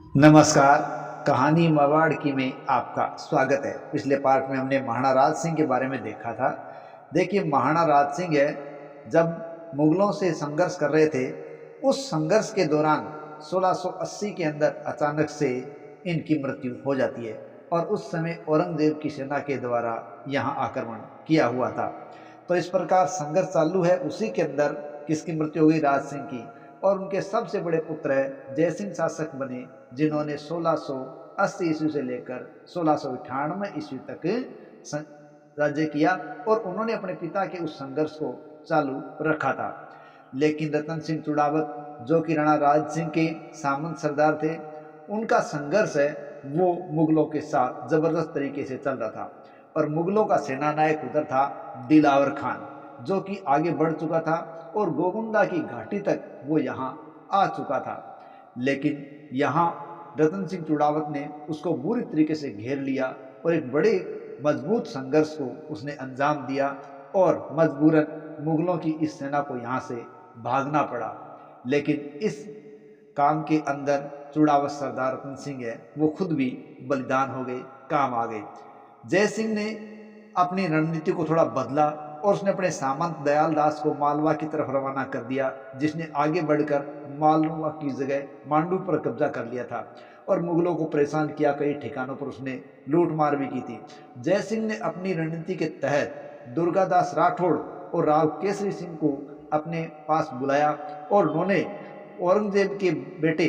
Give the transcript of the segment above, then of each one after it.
नमस्कार। कहानी मेवाड़ की में आपका स्वागत है। पिछले पार्ट में हमने महाराणा राज सिंह के बारे में देखा था। देखिए, महाराणा राज सिंह है जब मुगलों से संघर्ष कर रहे थे, उस संघर्ष के दौरान 1680 के अंदर अचानक से इनकी मृत्यु हो जाती है और उस समय औरंगजेब की सेना के द्वारा यहाँ आक्रमण किया हुआ था। तो इस प्रकार संघर्ष चालू है, उसी के अंदर किसकी मृत्यु हो गई? राज सिंह की। और उनके सबसे बड़े पुत्र है जयसिंह शासक बने, जिन्होंने 1680 ईस्वी से लेकर 1698 ईस्वी तक राज्य किया और उन्होंने अपने पिता के उस संघर्ष को चालू रखा था। लेकिन रतन सिंह चुड़ावत, जो कि राणा राज सिंह के सामंत सरदार थे, उनका संघर्ष है वो मुगलों के साथ जबरदस्त तरीके से चल रहा था और मुगलों का सेनानायक उधर था दिलावर खान, जो कि आगे बढ़ चुका था और गोगुंडा की घाटी तक वो यहाँ आ चुका था। लेकिन यहाँ रतन सिंह चुड़ावत ने उसको बुरी तरीके से घेर लिया और एक बड़े मजबूत संघर्ष को उसने अंजाम दिया और मजबूरन मुगलों की इस सेना को यहाँ से भागना पड़ा। लेकिन इस काम के अंदर चुड़ावत सरदार रतन सिंह है वो खुद भी बलिदान हो गए, काम आ गए। जय सिंह ने अपनी रणनीति को थोड़ा बदला और उसने अपने सामंत दयाल दास को मालवा की तरफ रवाना कर दिया, जिसने आगे बढ़कर मालवा की जगह मांडू पर कब्जा कर लिया था और मुगलों को परेशान किया। कई ठिकानों पर उसने लूट मार भी की थी। जय सिंह ने अपनी रणनीति के तहत दुर्गादास राठौड़ और राव केसरी सिंह को अपने पास बुलाया और उन्होंने औरंगजेब के बेटे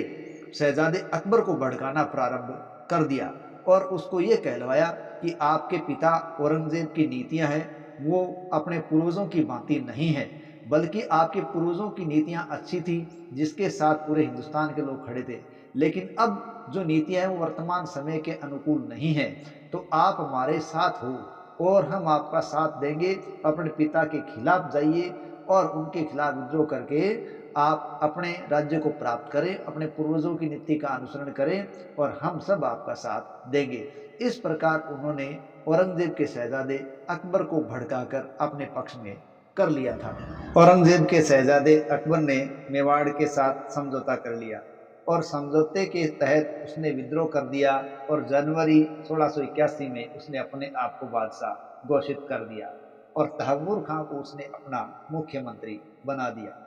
शहजादे अकबर को भड़काना प्रारंभ कर दिया और उसको ये कहलवाया कि आपके पिता औरंगजेब की नीतियां हैं वो अपने पूर्वजों की भांति नहीं है, बल्कि आपके पूर्वजों की नीतियां अच्छी थी जिसके साथ पूरे हिंदुस्तान के लोग खड़े थे। लेकिन अब जो नीतियां हैं वो वर्तमान समय के अनुकूल नहीं है, तो आप हमारे साथ हो और हम आपका साथ देंगे। अपने पिता के खिलाफ जाइए और उनके खिलाफ विद्रोह करके आप अपने राज्य को प्राप्त करें, अपने पूर्वजों की नीति का अनुसरण करें और हम सब आपका साथ देंगे। इस प्रकार उन्होंने औरंगजेब के शहजादे अकबर को भड़काकर अपने पक्ष में कर लिया था। औरंगजेब के शहजादे अकबर ने मेवाड़ के साथ समझौता कर लिया और समझौते के तहत उसने विद्रोह कर दिया और जनवरी 1681 में उसने अपने आप को बादशाह घोषित कर दिया और तहव्वुर खां को उसने अपना मुख्यमंत्री बना दिया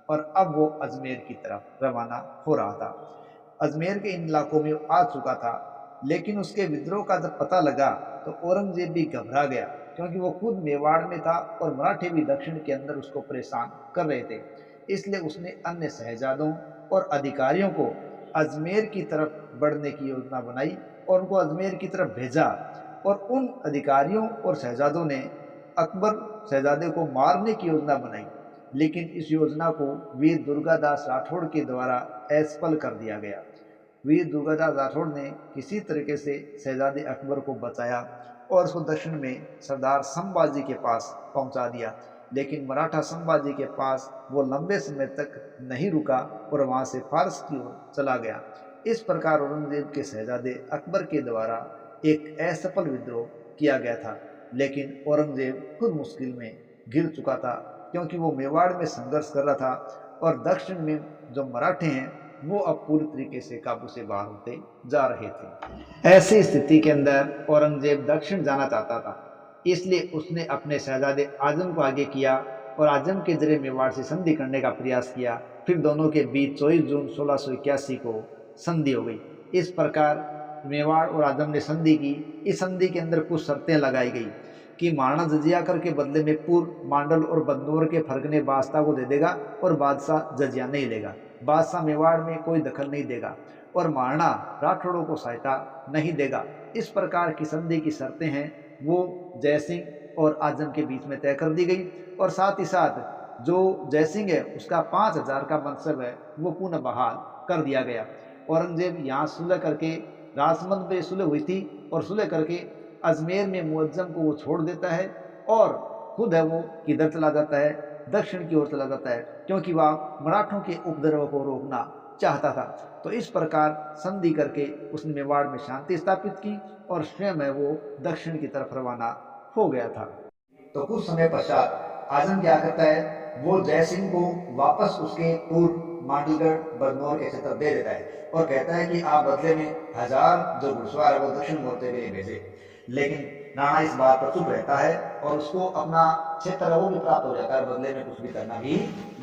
और अब वो अजमेर की तरफ रवाना हो रहा था। अजमेर के इन इलाकों में आ चुका था, लेकिन उसके विद्रोह का जब पता लगा तो औरंगजेब भी घबरा गया, क्योंकि वो खुद मेवाड़ में था और मराठे भी दक्षिण के अंदर उसको परेशान कर रहे थे। इसलिए उसने अन्य शहजादों और अधिकारियों को अजमेर की तरफ बढ़ने की योजना बनाई और उनको अजमेर की तरफ भेजा और उन अधिकारियों और शहजादों ने अकबर शहजादे को मारने की योजना बनाई। लेकिन इस योजना को वीर दुर्गादास राठौड़ के द्वारा असफल कर दिया गया। वीर दुर्गादास राठौड़ ने किसी तरीके से शहजादे अकबर को बचाया और उसको दक्षिण में सरदार संभाजी के पास पहुंचा दिया। लेकिन मराठा संभाजी के पास वो लंबे समय तक नहीं रुका और वहां से फारस की ओर चला गया। इस प्रकार औरंगजेब के शहजादे अकबर के द्वारा एक असफल विद्रोह किया गया था। लेकिन औरंगजेब खुद मुश्किल में घिर चुका था, क्योंकि वो मेवाड़ में संघर्ष कर रहा था और दक्षिण में जो मराठे हैं वो अब पूरी तरीके से काबू से बाहर होते जा रहे थे। ऐसी स्थिति के अंदर औरंगजेब दक्षिण जाना चाहता था, इसलिए उसने अपने शहजादे आजम को आगे किया और आजम के जरिए मेवाड़ से संधि करने का प्रयास किया। फिर दोनों के बीच 24 जून 1681 को संधि हो गई। इस प्रकार मेवाड़ और आजम ने संधि की। इस संधि के अंदर कुछ शर्तें लगाई गई कि महाराणा जजियाकर के बदले में पूर्व मांडल और बदनौर के फरगने बादशाह को दे देगा और बादशाह जजिया नहीं लेगा। बादशाह मेवाड़ में कोई दखल नहीं देगा और महाराणा राठौड़ों को सहायता नहीं देगा। इस प्रकार की संधि की शर्तें हैं वो जयसिंह और आजम के बीच में तय कर दी गई और साथ ही साथ जो जयसिंह है उसका 5000 का मनसब है वो पुनः बहाल कर दिया गया। औरंगजेब यहाँ सुलह करके, राजमंद में सुलह हुई थी और सुलह करके अजमेर में मुअज्जम को वो छोड़ देता है और खुद है वो किधर चला जाता है? दक्षिण की ओर चला जाता है, क्योंकि वह मराठों के उपद्रव को रोकना चाहता था। तो इस प्रकार संधि करके उसने मेवाड़ में शांति स्थापित की और स्वयं है वो दक्षिण की तरफ रवाना हो गया था। तो कुछ समय पश्चात आजम क्या करता है, वो जयसिंह को वापस उसके पूर्व मांडलगढ़ बरनौर के क्षेत्र दे देता है और कहता है कि आप बदले में 1000 जो घुड़सवार है वो दक्षिण मोर्चे के लिए भेजे। लेकिन राणा इस बात पर चुप रहता है और उसको अपना क्षेत्र वो भी प्राप्त हो जाता है, बदले में कुछ भी करना भी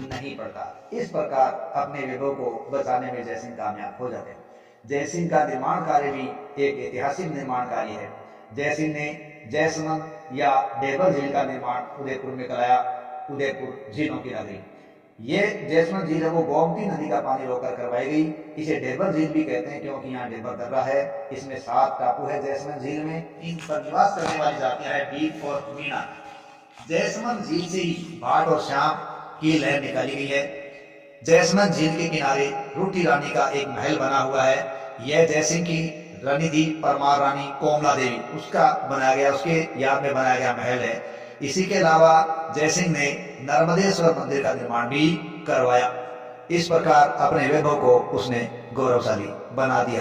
नहीं पड़ता। इस प्रकार अपने वैभव को बचाने में जयसिंह कामयाब हो जाते हैं। जयसिंह का निर्माण कार्य भी एक ऐतिहासिक निर्माण कार्य है। जयसिंह ने जयसमंद या डेबर झील का निर्माण उदयपुर में कराया। उदयपुर झीलों की नगरी, ये जयसमंद झील है वो गोमती नदी का पानी रोककर करवाई गई। इसे डेबर झील भी कहते हैं क्योंकि यहाँ डेबर दर्रा है। इसमें 7 टापू है जयसमंद झील में। इन पर निवास करने वाली जातियां है बीप और मीणा। जयसमंद झील से ही भाट और श्याम की लहर निकाली गई है। जयसमंद झील के किनारे रूठी रानी का एक महल बना हुआ है। यह जयसिंह की रानी थी, परमार रानी कोमला देवी, उसका बनाया गया, उसके याद में बनाया गया महल है। इसी के अलावा जयसिंह ने नर्मदेश्वर मंदिर का निर्माण भी करवाया। इस प्रकार अपने वैभव को उसने गौरवशाली बना दिया।